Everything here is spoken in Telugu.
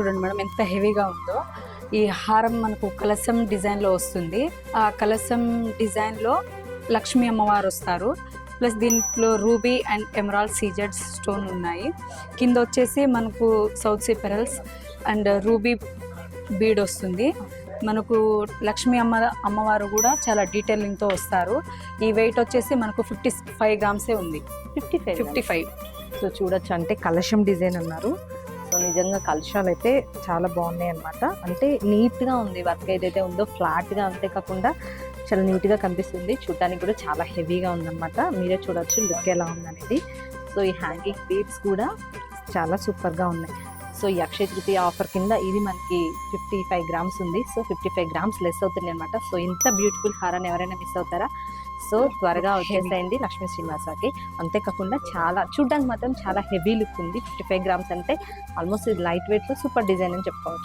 చూడండి మేడం ఎంత హెవీగా ఉందో. ఈ హారం మనకు కలశం డిజైన్లో వస్తుంది. ఆ కలశం డిజైన్లో లక్ష్మీ అమ్మవారు వస్తారు. ప్లస్ దీంట్లో ruby and emerald CZ stone ఉన్నాయి. కింద వచ్చేసి మనకు south sea pearls and ruby bead వస్తుంది. మనకు లక్ష్మీ అమ్మవారు కూడా చాలా డీటెయిలింగ్తో వస్తారు. ఈ వెయిట్ వచ్చేసి మనకు 55 గ్రామ్సే ఉంది. 55. సో చూడొచ్చు, అంటే కలశం డిజైన్ అన్నారు. సో నిజంగా కలశాలు అయితే చాలా బాగున్నాయి అనమాట. అంటే నీట్గా ఉంది వర్క్ ఏదైతే ఉందో, ఫ్లాట్గా అంతేకాకుండా చాలా నీట్గా కనిపిస్తుంది. చూడటానికి కూడా చాలా హెవీగా ఉందన్నమాట. మీరే చూడొచ్చు లుక్ ఎలా ఉందనేది. సో ఈ హ్యాంగింగ్ బీడ్స్ కూడా చాలా సూపర్గా ఉన్నాయి. సో ఈ అక్షయ తృతీయ ఆఫర్ కింద ఇది మనకి 55 గ్రామ్స్ ఉంది. సో 55 గ్రామ్స్ లెస్ అవుతుంది అనమాట. సో ఇంత బ్యూటిఫుల్ హారాన్ని ఎవరైనా మిస్ అవుతారా? సో త్వరగా వచ్చేసేయండి లక్ష్మీ శ్రీనివాసకి. అంతేకాకుండా చాలా చూడడానికి మాత్రం చాలా హెవీ లుక్ ఉంది. 55 గ్రామ్స్ అంటే ఆల్మోస్ట్ ఇది లైట్ వెయిట్లో సూపర్ డిజైన్ అని చెప్పుకోవచ్చు.